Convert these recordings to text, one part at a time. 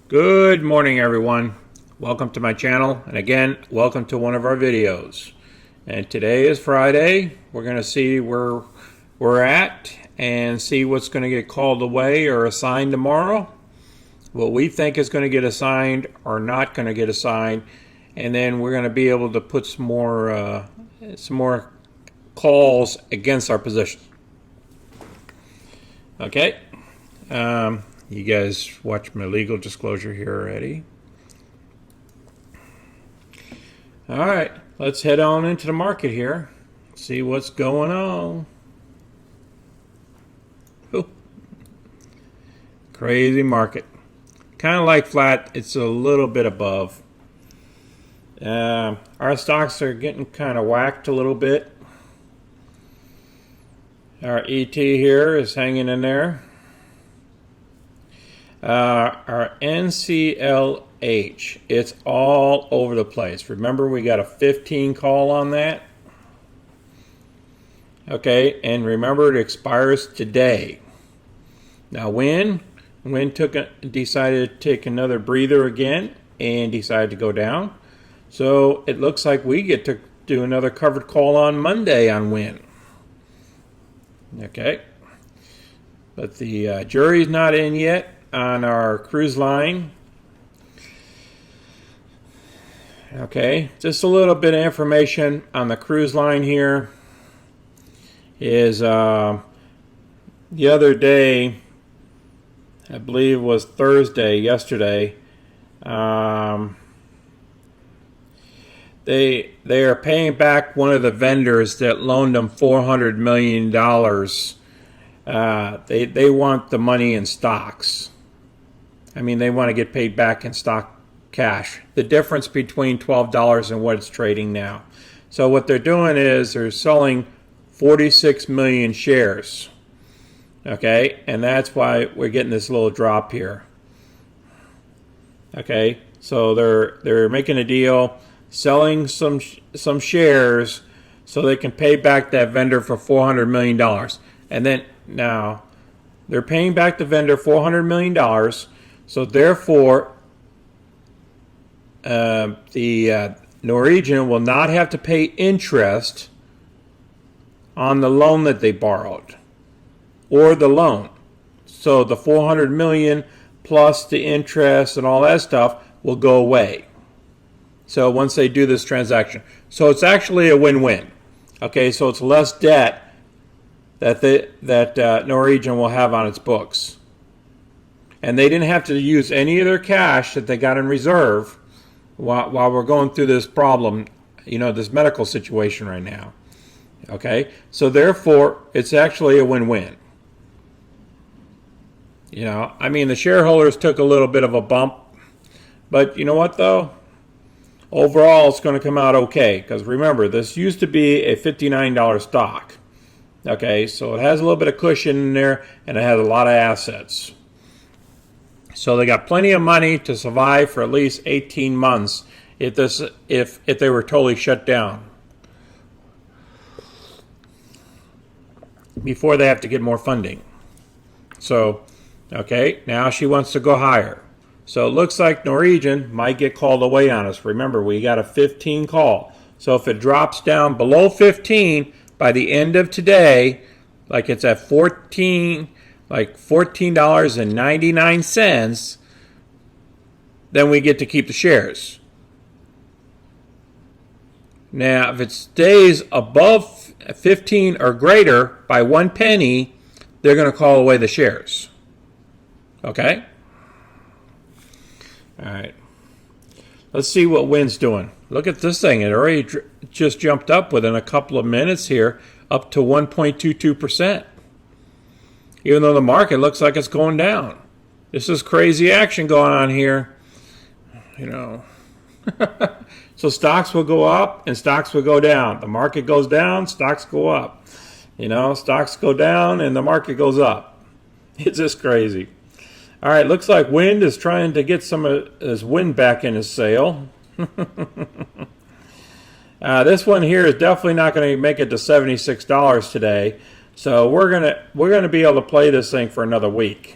Good morning, everyone. Welcome to my channel, and again, welcome to one of our videos. And today is Friday. We're going to see where we're at and see what's going to get called away or assigned tomorrow, what we think is going to get assigned or not going to get assigned, and then we're going to be able to put some more calls against our position. Okay. You guys watched my legal disclosure here already. All right, let's head on into the market here. See what's going on. Ooh. Crazy market. Kind of like flat. It's a little bit above. Our stocks are getting kind of whacked a little bit. Our ET here is hanging in there. Our NCLH, it's all over the place. Remember, we got a 15 call on that. Okay, and remember, it expires today. Now, Wynn decided to take another breather again and decided to go down. So it looks like we get to do another covered call on Monday on Wynn. Okay, but the jury's not in yet on our cruise line. Okay, just a little bit of information on the cruise line here is the other day, I believe it was Thursday, yesterday, they are paying back one of the vendors that loaned them $400 million. They want the money in stocks. I mean, they want to get paid back in stock cash. The difference between $12 and what it's trading now. So what they're doing is they're selling 46 million shares. Okay, and that's why we're getting this little drop here. Okay, so they're making a deal, selling some shares so they can pay back that vendor for $400 million. And then now they're paying back the vendor $400 million. So therefore, the Norwegian will not have to pay interest on the loan that they borrowed or the loan. So the $400 million plus the interest and all that stuff will go away. So once they do this transaction. So it's actually a win-win. Okay, so it's less debt that Norwegian will have on its books. And they didn't have to use any of their cash that they got in reserve while we're going through this problem, this medical situation right now. Okay, so therefore, it's actually a win-win. I mean, the shareholders took a little bit of a bump, but you know what, though? Overall, it's going to come out okay, because remember, this used to be a $59 stock. Okay, so it has a little bit of cushion in there, and it has a lot of assets. So they got plenty of money to survive for at least 18 months if they were totally shut down before they have to get more funding. So, okay, now she wants to go higher. So it looks like Norwegian might get called away on us. Remember, we got a 15 call. So if it drops down below 15 by the end of today, like it's at $14.99, then we get to keep the shares. Now, if it stays above 15 or greater by 1 penny, they're going to call away the shares. Okay? All right. Let's see what Wynn's doing. Look at this thing. It already just jumped up within a couple of minutes here, up to 1.22%. Even though the market looks like it's going down. This is crazy action going on here. So stocks will go up and stocks will go down. The market goes down, stocks go up. Stocks go down and the market goes up. It's just crazy. All right, looks like Wynn is trying to get some of his wind back in his sail. This one here is definitely not going to make it to $76 today. So we're gonna be able to play this thing for another week.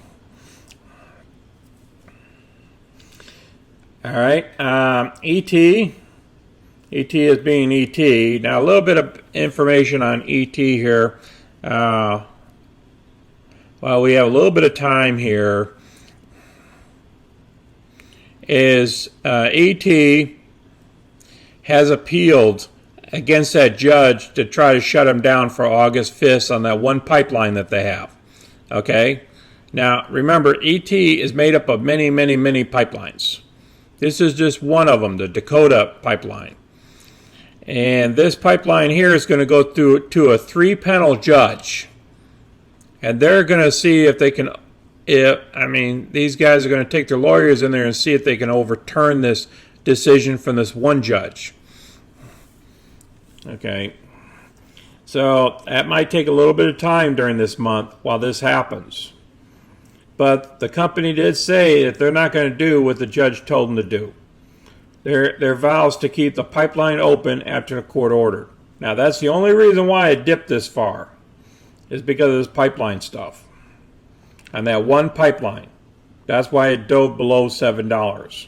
All right. ET. ET is being ET. Now, a little bit of information on ET here. Well, we have a little bit of time here. Is ET has appealed against that judge to try to shut him down for August 5th on that one pipeline that they have. Okay? Now, remember, ET is made up of many, many, many pipelines. This is just one of them, the Dakota pipeline. And this pipeline here is going to go through to a 3-panel judge. And they're going to see if they can, these guys are going to take their lawyers in there and see if they can overturn this decision from this one judge. Okay. So that might take a little bit of time during this month while this happens. But the company did say that they're not going to do what the judge told them to do. Their vows to keep the pipeline open after the court order. Now, that's the only reason why it dipped this far, is because of this pipeline stuff. And that one pipeline. That's why it dove below $7.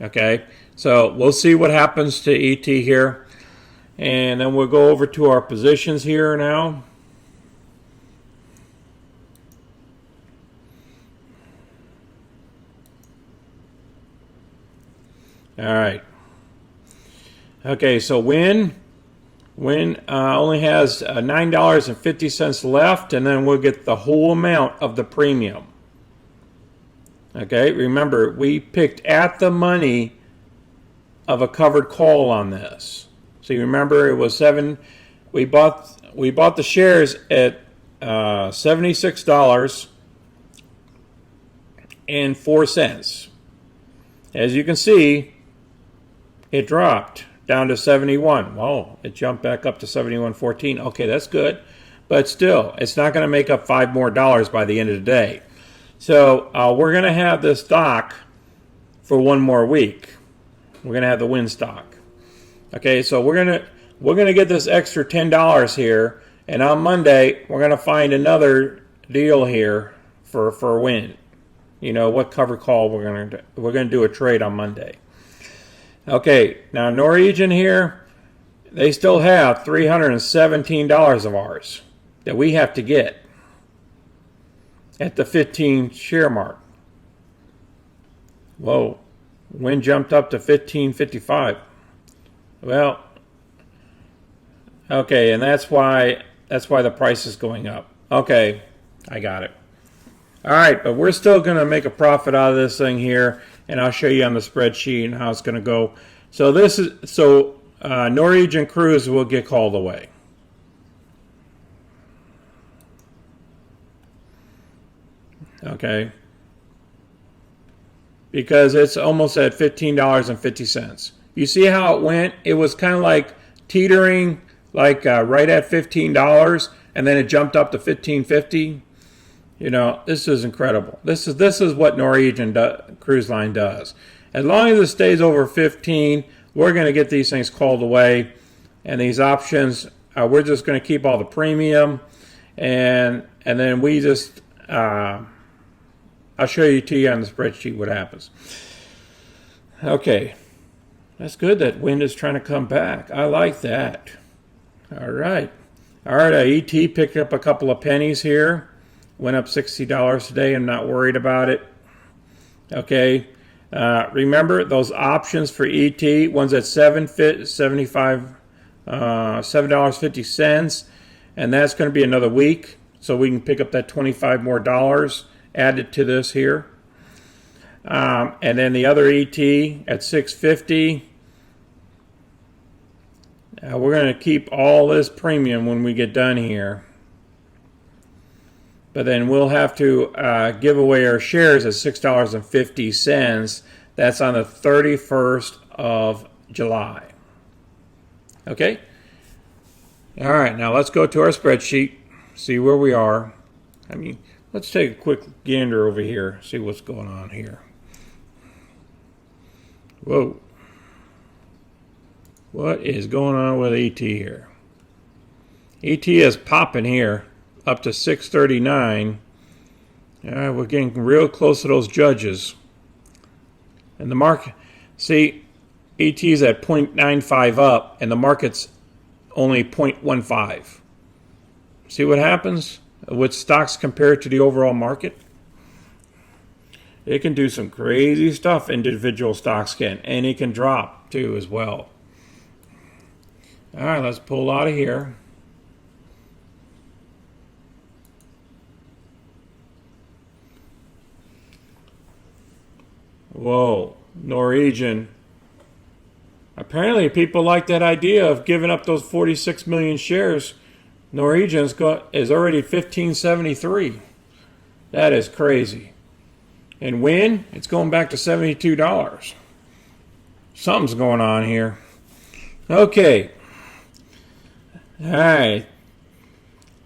Okay, so we'll see what happens to ET here. And then we'll go over to our positions here now. All right. Okay, so Wynn only has $9.50 left, and then we'll get the whole amount of the premium. Okay, remember, we picked at the money of a covered call on this. So you remember it was we bought the shares at $76.04. As you can see, it dropped down to 71. Whoa, it jumped back up to 71.14. Okay, that's good. But still, it's not going to make up $5 more by the end of the day. So we're going to have this stock for one more week. We're going to have the Wynn stock. Okay, so we're going to get this extra $10 here, and on Monday we're going to find another deal here for Wynn. You know what cover call we're going to do a trade on Monday. Okay, now Norwegian here, they still have $317 of ours that we have to get at the 15 share mark. Whoa, Wynn jumped up to 15.55. Well, okay, and that's why the price is going up. Okay, I got it. All right, but we're still going to make a profit out of this thing here, and I'll show you on the spreadsheet and how it's going to go. So Norwegian Cruise will get called away. Okay, because it's almost at $15.50. You see how it went? It was kind of like teetering, like right at $15, and then it jumped up to $15.50. You know, this is incredible. This is what Norwegian Cruise Line does. As long as it stays over 15, we're going to get these things called away. And these options, we're just going to keep all the premium. And then we just, I'll show you to you on the spreadsheet what happens. Okay. That's good that Wynn is trying to come back. I like that. All right. All right, ET picked up a couple of pennies here. Went up $60 today. I'm not worried about it. Okay. Remember those options for ET. One's at $7.50, and that's going to be another week. So we can pick up that $25 more added to this here. And then the other ET at $6.50. We're going to keep all this premium when we get done here. But then we'll have to give away our shares at $6.50. That's on the 31st of July. Okay? All right, now let's go to our spreadsheet, see where we are. Let's take a quick gander over here, see what's going on here. Whoa. What is going on with ET here? ET is popping here. Up to 639. We're getting real close to those judges. And the market, see, ET's at 0.95 up, and the market's only 0.15. See what happens with stocks compared to the overall market? It can do some crazy stuff, individual stocks can, and it can drop too as well. All right, let's pull out of here. Whoa, Norwegian. Apparently people like that idea of giving up those 46 million shares. Norwegian is already 1573. That is crazy. And Wynn, it's going back to $72. Something's going on here. Okay. All right.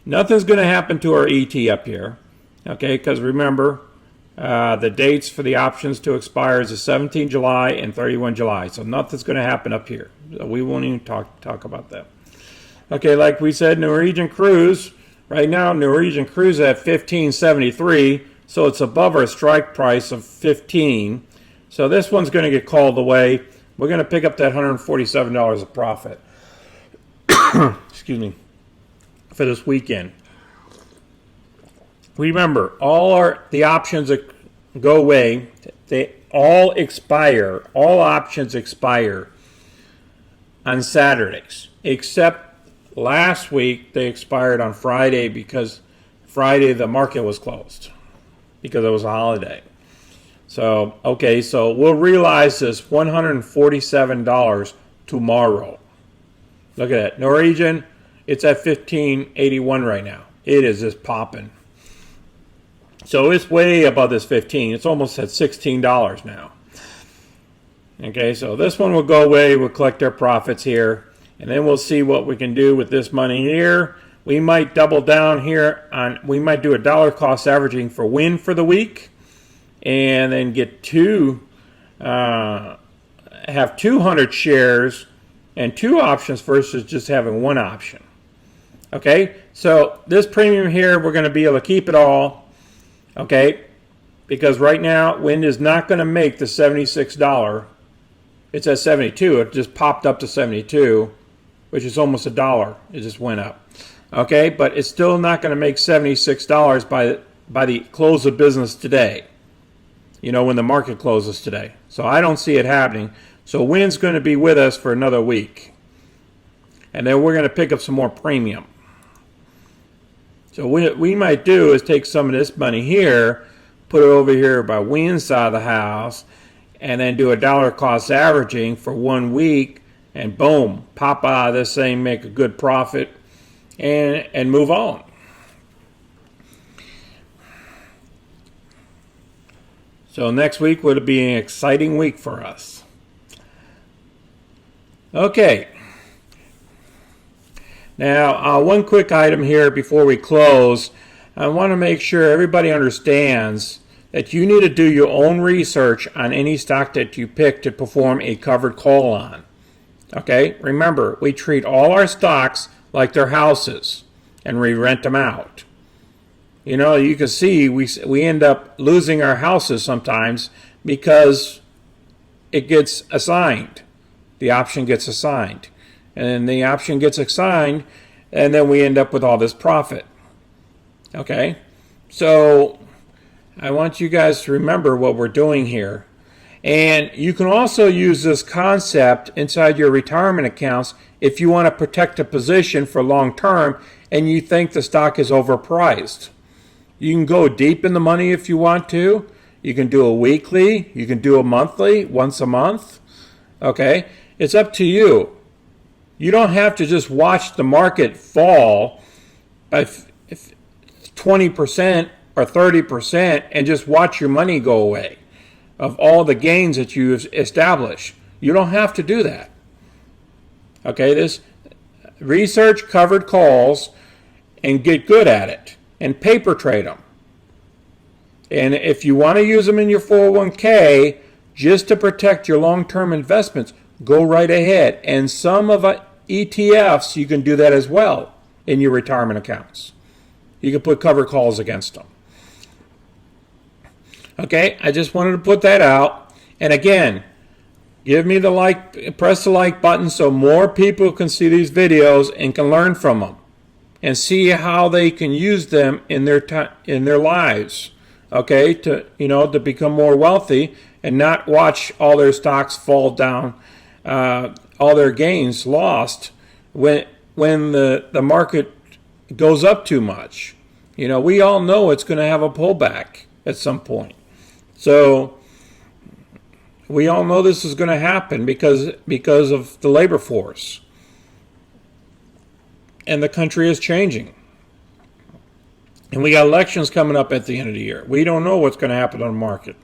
Nothing's going to happen to our ET up here. Okay, because remember, the dates for the options to expire is the 17 July and 31 July. So nothing's going to happen up here. So we won't even talk about that. Okay, like we said, Norwegian Cruise. Right now, Norwegian Cruise at 1573. So it's above our strike price of 15. So this one's going to get called away. We're going to pick up that $147 of profit. Excuse me. For this weekend. Remember, the options that go away, they all expire. All options expire on Saturdays, except last week they expired on Friday because Friday the market was closed because it was a holiday. So, okay, so we'll realize this $147 tomorrow. Look at that. Norwegian, it's at 1581 right now. It is just popping. So it's way above this 15. It's almost at $16 now. Okay, so this one will go away. We'll collect our profits here. And then we'll see what we can do with this money here. We might double down here on, we might do a dollar cost averaging for Wynn for the week. And then get have 200 shares and 2 options versus just having 1 option. Okay, so this premium here, we're going to be able to keep it all. Okay, because right now Wynn is not going to make the $76. It's at 72. It just popped up to 72, which is almost $1. It just went up. Okay, but it's still not going to make $76 by the close of business today. You know, when the market closes today. So I don't see it happening. So Wynn's going to be with us for another week. And then we're going to pick up some more premium. So what we might do is take some of this money here, put it over here by Wynn's side of the house, and then do a dollar cost averaging for 1 week, and boom, pop out of this thing, make a good profit, and move on. So next week would be an exciting week for us. Okay. Now, one quick item here before we close. I want to make sure everybody understands that you need to do your own research on any stock that you pick to perform a covered call on. Okay? Remember, we treat all our stocks like they're houses, and we rent them out. You know, you can see we end up losing our houses sometimes because it gets assigned. The option gets assigned. And then the option gets assigned, and then we end up with all this profit. Okay? So I want you guys to remember what we're doing here. And you can also use this concept inside your retirement accounts if you want to protect a position for long term and you think the stock is overpriced. You can go deep in the money if you want to. You can do a weekly. You can do a monthly, once a month. Okay? It's up to you. You don't have to just watch the market fall by 20% or 30% and just watch your money go away of all the gains that you establish. You don't have to do that. Okay, this research covered calls and get good at it and paper trade them. And if you want to use them in your 401k just to protect your long-term investments, go right ahead. And some of ETFs, you can do that as well in your retirement accounts. You can put covered calls against them. Okay, I just wanted to put that out. And again, give me the like, press the like button so more people can see these videos and can learn from them and see how they can use them in their lives. Okay, to become more wealthy and not watch all their stocks fall down, all their gains lost when the market goes up too much. We all know it's going to have a pullback at some point. So we all know this is going to happen because of the labor force. And the country is changing. And we got elections coming up at the end of the year. We don't know what's going to happen on the market.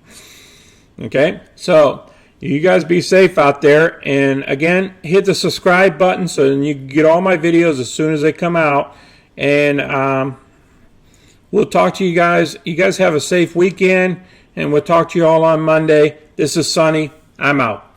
Okay? So you guys be safe out there. And again, hit the subscribe button so you can get all my videos as soon as they come out. And we'll talk to you guys. You guys have a safe weekend. And we'll talk to you all on Monday. This is Sonny. I'm out.